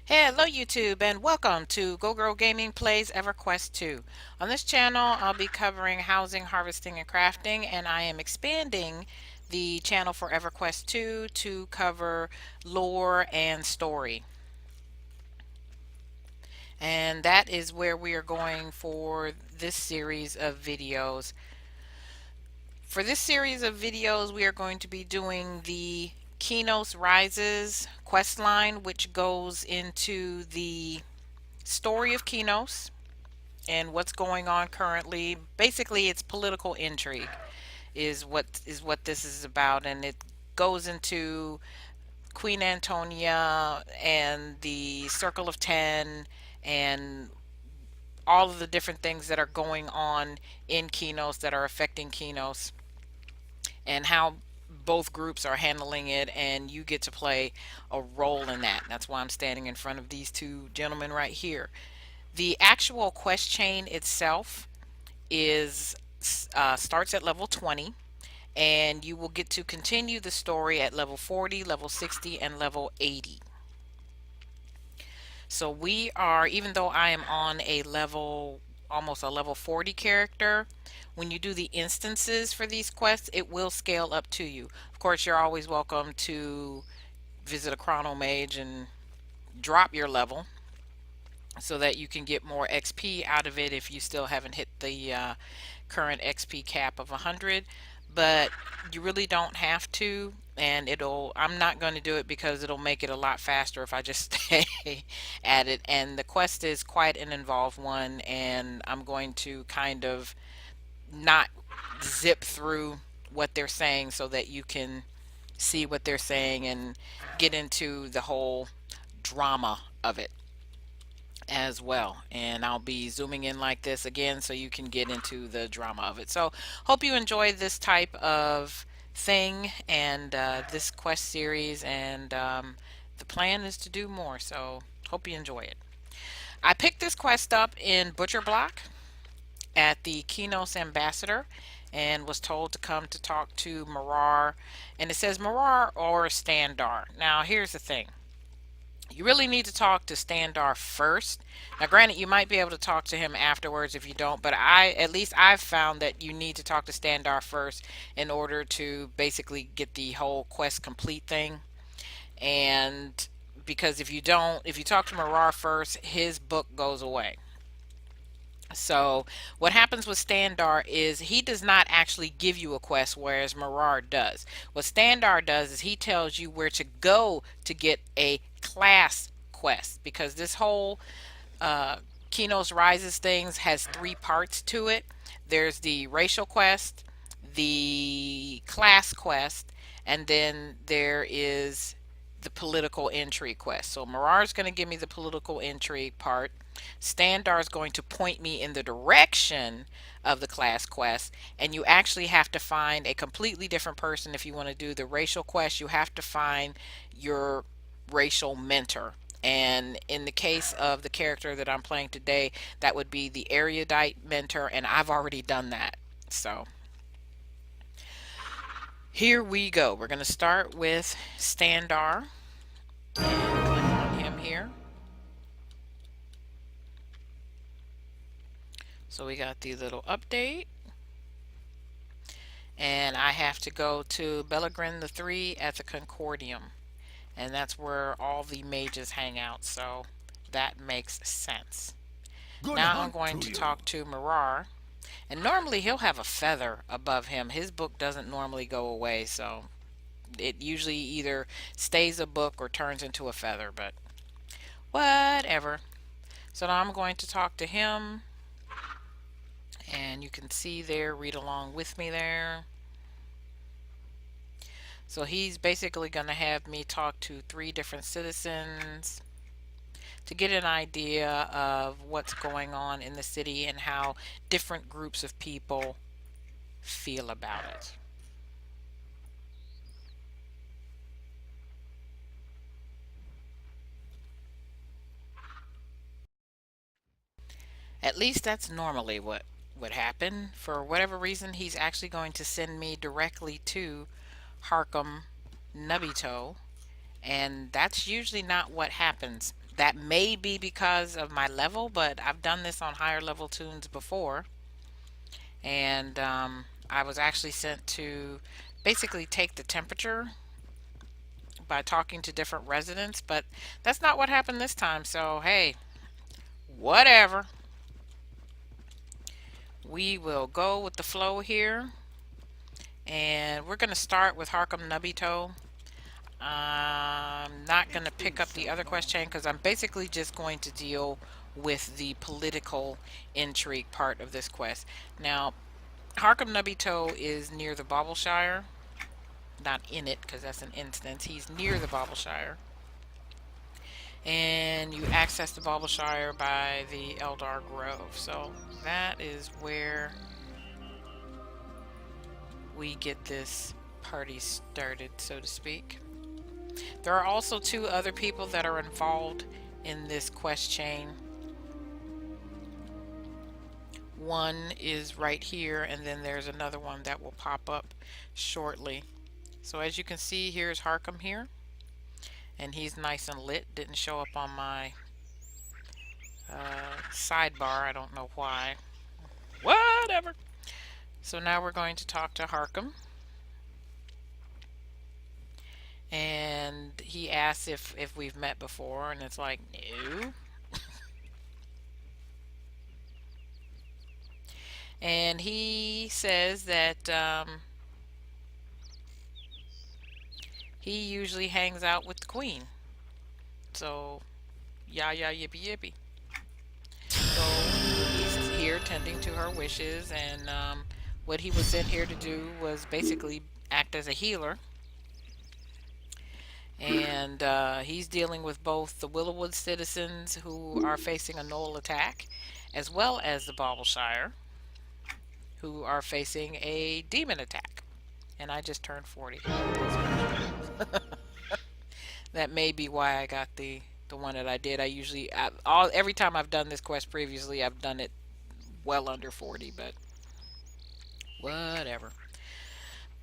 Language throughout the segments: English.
Hello YouTube and welcome to Go Girl Gaming Plays EverQuest 2. On this channel I'll be covering housing, harvesting, and crafting, and I am expanding the channel for EverQuest 2 to cover lore and story. And that is where we are going for this series of videos. For this series of videos we are going to be doing the Qeynos Rises quest line, which goes into the story of Qeynos and what's going on currently. Basically, it's political intrigue is what this is about, and it goes into Queen Antonia and the Circle of Ten and all of the different things that are going on in Qeynos that are affecting Qeynos and how both groups are handling it, and you get to play a role in that. That's why I'm standing in front of these two gentlemen right here. The actual quest chain itself is starts at level 20, and you will get to continue the story at level 40, level 60, and level 80. So we are, even though I am on a level, almost a level 40 character, when you do the instances for these quests, it will scale up to you. Of course, you're always welcome to visit a chrono mage and drop your level so that you can get more XP out of it if you still haven't hit the current XP cap of 100. But you really don't have to, and I'm not going to do it because it'll make it a lot faster if I just stay at it. And the quest is quite an involved one, and I'm going to kind of not zip through what they're saying so that you can see what they're saying and get into the whole drama of it as well. And I'll be zooming in like this again so you can get into the drama of it. So hope you enjoy this type of thing and this quest series, and the plan is to do more, so hope you enjoy it. I picked this quest up in Butcher Block at the Qeynos Ambassador and was told to come to talk to Marar, and it says Marar or Standar. Now here's the thing, you really need to talk to Standar first. Now, granted, you might be able to talk to him afterwards if you don't, but at least I've found that you need to talk to Standar first in order to basically get the whole quest complete thing. And because if you don't, if you talk to Marar first, his book goes away. So what happens with Standar is he does not actually give you a quest, whereas Marar does. What Standar does is he tells you where to go to get a class quest, because this whole Qeynos Rises things has three parts to it. There's the racial quest, the class quest, and then there is the political intrigue quest. So Marar is going to give me the political intrigue part. Standar is going to point me in the direction of the class quest, and you actually have to find a completely different person. If you want to do the racial quest, you have to find your racial mentor, and in the case of the character that I'm playing today, that would be the erudite mentor, and I've already done that. So here we go. We're going to start with Standar and click on him here. So we got the little update, and I have to go to Bellegrin the 3 at the Concordium, and that's where all the mages hang out, so that makes sense. Good. Now I'm going to talk to Marar, and normally he'll have a feather above him. His book doesn't normally go away, so it usually either stays a book or turns into a feather, but whatever. So now I'm going to talk to him, and you can see there, read along with me there. So he's basically going to have me talk to 3 different citizens to get an idea of what's going on in the city and how different groups of people feel about it. At least that's normally what would happen. For whatever reason, he's actually going to send me directly to Harkham Nubito, and that's usually not what happens. That may be because of my level, but I've done this on higher level tunes before. And I was actually sent to basically take the temperature by talking to different residents, but that's not what happened this time. So, hey, whatever. We will go with the flow here. And we're going to start with Harkham Nubito. I'm not going to pick up the other quest chain because I'm basically just going to deal with the political intrigue part of this quest. Now, Harkham Nubito is near the Baubleshire. Not in it because that's an instance. He's near the Baubleshire. And you access the Baubleshire by the Eldar Grove. So that is where we get this party started, so to speak. There are also two other people that are involved in this quest chain. One is right here, and then there's another one that will pop up shortly. So as you can see, here's Harkham here, and he's nice and lit. Didn't show up on my sidebar. I don't know why. Whatever. So now we're going to talk to Harkham. And he asks if we've met before, and it's like, no. And he says that he usually hangs out with the queen. So, yeah, yippee yippee. So he's here tending to her wishes, and what he was sent here to do was basically act as a healer. And he's dealing with both the Willowwood citizens who are facing a Knoll attack, as well as the Baubleshire, who are facing a demon attack. And I just turned 40. That may be why I got the one that I did. I usually every time I've done this quest previously, I've done it well under 40, but whatever.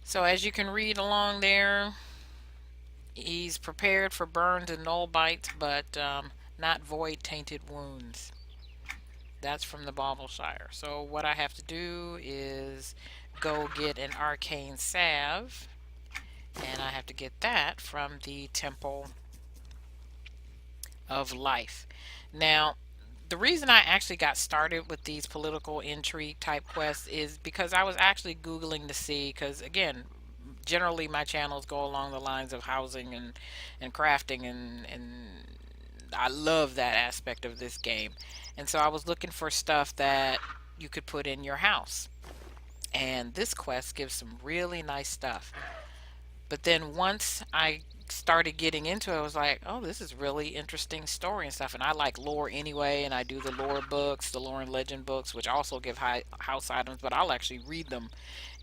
So as you can read along there, he's prepared for burns and Knoll bites, but not void tainted wounds. That's from the Baubleshire. So what I have to do is go get an arcane salve, and I have to get that from the Temple of Life. Now, the reason I actually got started with these political intrigue type quests is because I was actually Googling to see, because again, generally my channels go along the lines of housing and crafting, and I love that aspect of this game. And so I was looking for stuff that you could put in your house. And this quest gives some really nice stuff. But then once I started getting into it, I was like, oh, this is really interesting story and stuff. And I like lore anyway, and I do the lore books, the lore and legend books, which also give house items, but I'll actually read them.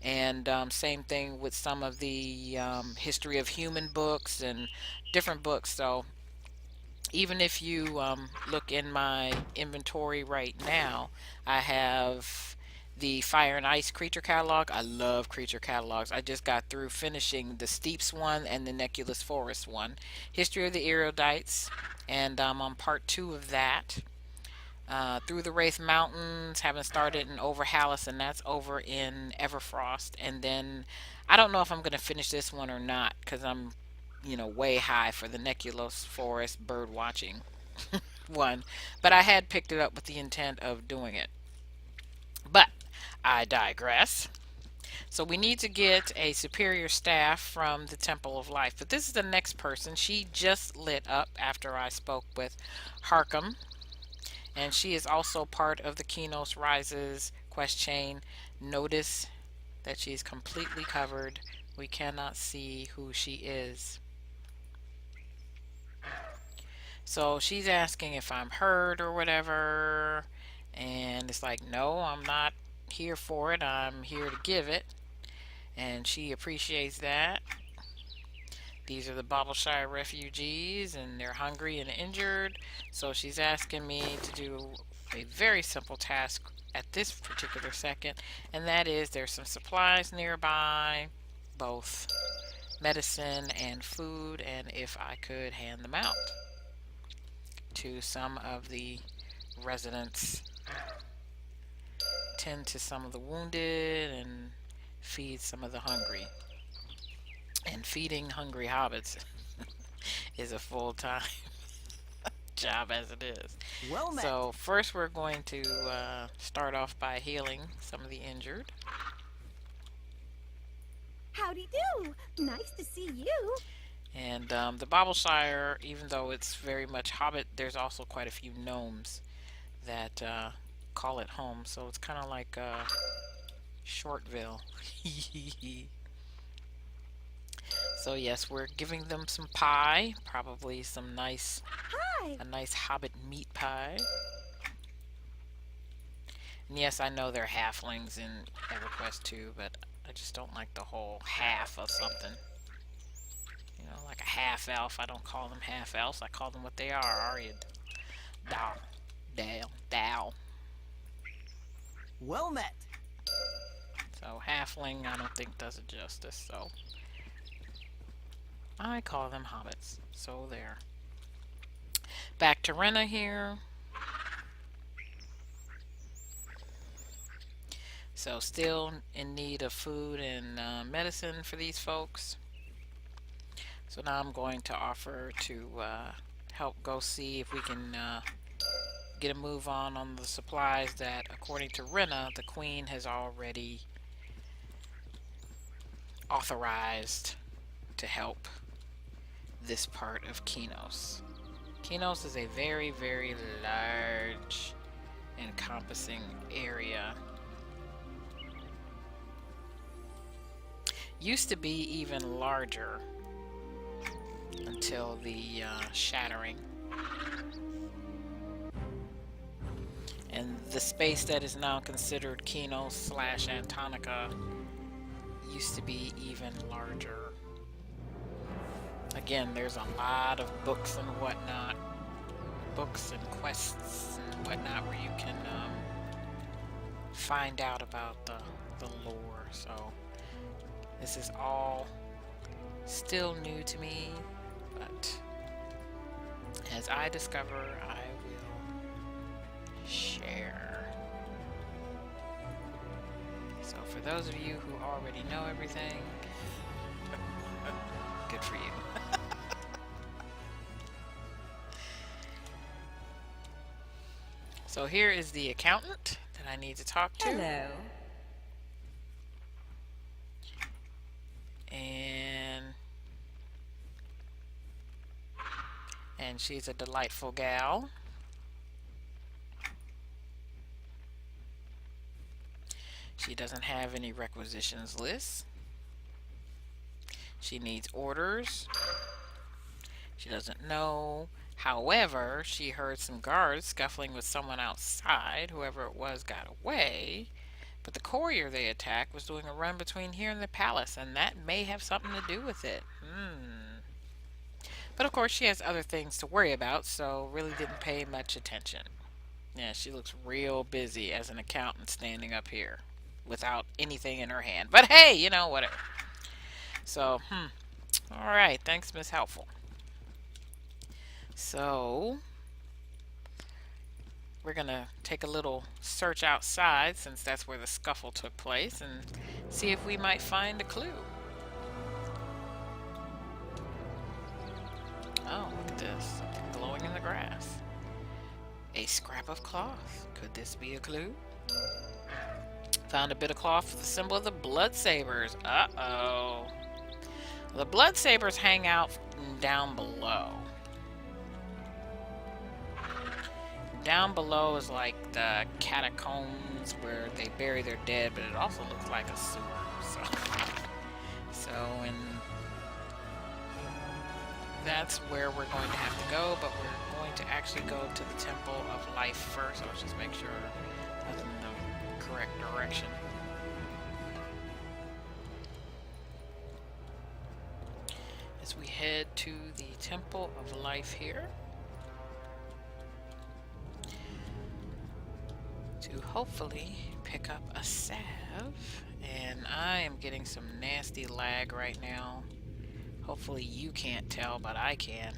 And same thing with some of the history of human books and different books. So even if you look in my inventory right now, I have the Fire and Ice creature catalog. I love creature catalogs. I just got through finishing the Steeps one and the Neculus Forest one. History of the Erudites, and I'm on part 2 of that. Through the Wraith Mountains, haven't started in Overhalis, and that's over in Everfrost. And then I don't know if I'm going to finish this one or not, because I'm way high for the Neculus Forest bird watching one. But I had picked it up with the intent of doing it. But I digress. So we need to get a superior staff from the Temple of Life. But this is the next person. She just lit up after I spoke with Harkham. And she is also part of the Qeynos Rises quest chain. Notice that she's completely covered. We cannot see who she is. So she's asking if I'm hurt or whatever. And it's like, no, I'm not here for it. I'm here to give it. And she appreciates that. These are the Baubleshire refugees, and they're hungry and injured. So she's asking me to do a very simple task at this particular second. And that is, there's some supplies nearby, both medicine and food, and if I could hand them out to some of the residents, tend to some of the wounded, and feed some of the hungry. And feeding hungry hobbits is a full-time job as it is. Well met. So first we're going to start off by healing some of the injured. Howdy do. Nice to see you. And the Bobbleshire, even though it's very much hobbit, there's also quite a few gnomes that call it home. So it's kind of like Shortville. So yes, we're giving them some pie, probably some nice, Hi. a nice hobbit meat pie. And yes, I know they're halflings in EverQuest too, but I just don't like the whole half of something. You know, like a half elf. I don't call them half elves. I call them what they are you? Dow. Well met. So halfling, I don't think does it justice. So I call them hobbits. So there. Back to Rena here. So still in need of food and medicine for these folks. So now I'm going to offer to help go see if we can get a move on the supplies that, according to Rena, the Queen has already authorized to help this part of Qeynos. Qeynos is a very, very large, encompassing area. Used to be even larger until the shattering. And the space that is now considered Qeynos / Antonica used to be even larger. Again, there's a lot of books and whatnot, books and quests and whatnot where you can find out about the lore. So this is all still new to me, but as I discover, I will share. So for those of you who already know everything, good for you. So here is the accountant that I need to talk to. Hello. And she's a delightful gal. She doesn't have any requisitions lists. She needs orders. She doesn't know. However, she heard some guards scuffling with someone outside. Whoever it was got away. But the courier they attacked was doing a run between here and the palace, and that may have something to do with it. But of course, she has other things to worry about, so really didn't pay much attention. Yeah, she looks real busy as an accountant standing up here without anything in her hand. But hey, you know, whatever. So, alright, thanks, Miss Helpful. So, we're going to take a little search outside, since that's where the scuffle took place, and see if we might find a clue. Oh, look at this. Something glowing in the grass. A scrap of cloth. Could this be a clue? Found a bit of cloth with the symbol of the Blood Sabers. Uh-oh. The Blood Sabers hang out down below. Down below is like the catacombs where they bury their dead, but it also looks like a sewer. And that's where we're going to have to go, but we're going to actually go to the Temple of Life first. Let's just make sure that's in the correct direction. As we head to the Temple of Life here, to hopefully pick up a salve. And I am getting some nasty lag right now. Hopefully you can't tell, but I can.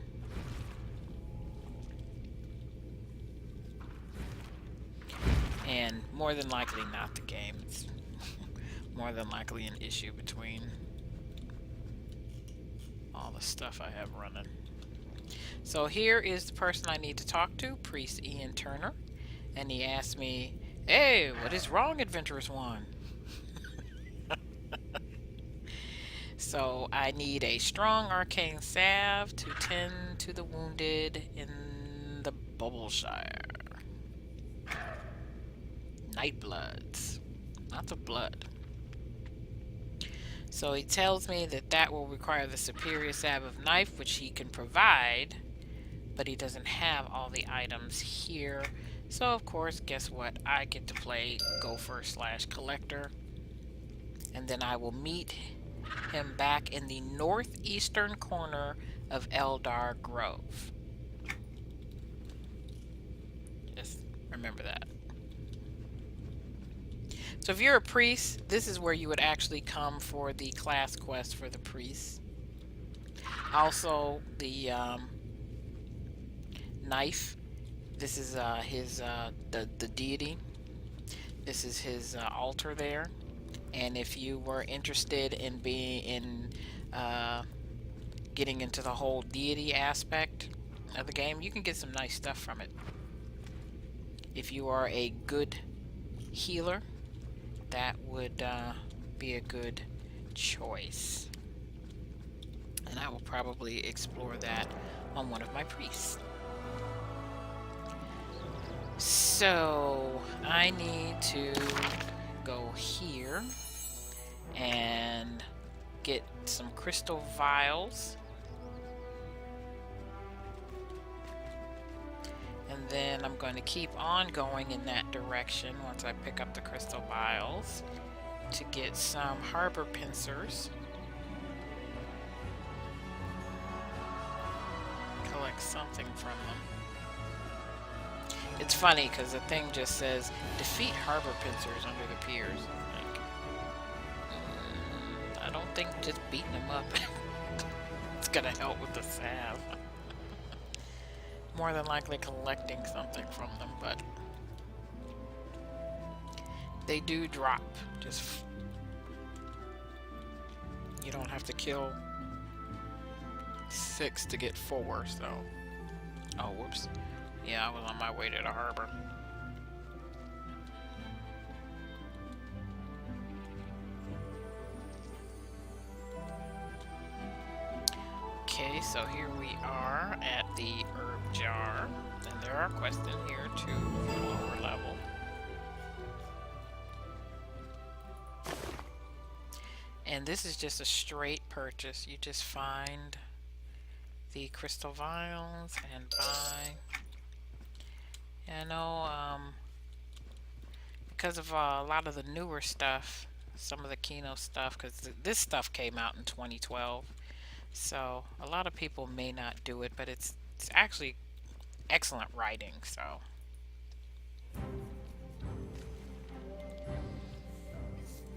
And more than likely not the game. It's more than likely an issue between all the stuff I have running. So here is the person I need to talk to, Priest Ian Turner. And he asked me, "Hey, what is wrong, Adventurous One?" So I need a strong arcane salve to tend to the wounded in the Bubbleshire. Nightbloods. Lots of blood. So he tells me that that will require the superior salve of knife, which he can provide, but he doesn't have all the items here. So of course, guess what? I get to play Gopher / Collector, and then I will meet him back in the northeastern corner of Eldar Grove. Just remember that. So if you're a priest, this is where you would actually come for the class quest for the priest. Also, the knife. This is the deity. This is his altar there. And if you were interested in getting into the whole deity aspect of the game, you can get some nice stuff from it. If you are a good healer, that would be a good choice. And I will probably explore that on one of my priests. So I need to go here and get some crystal vials. And then I'm going to keep on going in that direction once I pick up the crystal vials to get some harbor pincers. Collect something from them. It's funny because the thing just says defeat harbor pincers under the piers. Like, I don't think just beating them up it's gonna help with the salve. More than likely collecting something from them, but they do drop. Just you don't have to kill 6 to get 4, so oh whoops. Yeah, I was on my way to the harbor. Okay, so here we are at the herb jar, and there are quests in here too for lower level. And this is just a straight purchase. You just find the crystal vials and buy. I know because of a lot of the newer stuff, some of the Qeynos stuff, because this stuff came out in 2012, so a lot of people may not do it, but it's actually excellent writing. So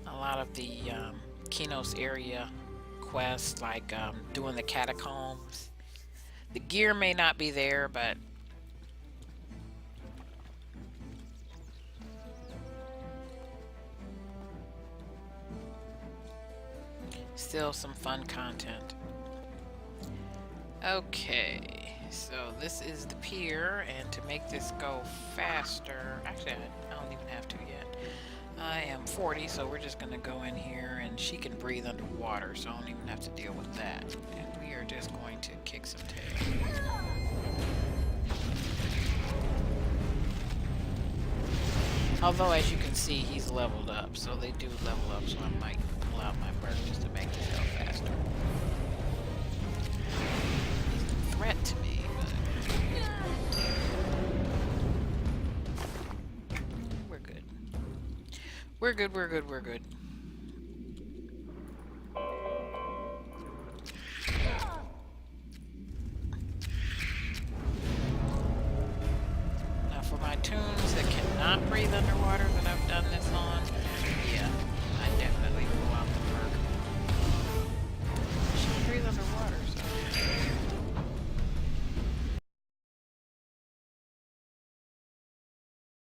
a lot of the Qeynos area quests, like doing the catacombs, the gear may not be there, but still some fun content. Okay, so this is the pier, and to make this go faster, actually I don't even have to yet. I am 40, so we're just gonna go in here, and she can breathe underwater, so I don't even have to deal with that. And we are just going to kick some tail. Although, as you can see, he's leveled up, so they do level up, so I might pull out my bird just to make this go faster. He's a threat to me, but we're good. We're good, we're good, we're good. Now for my tunes that cannot breathe underwater,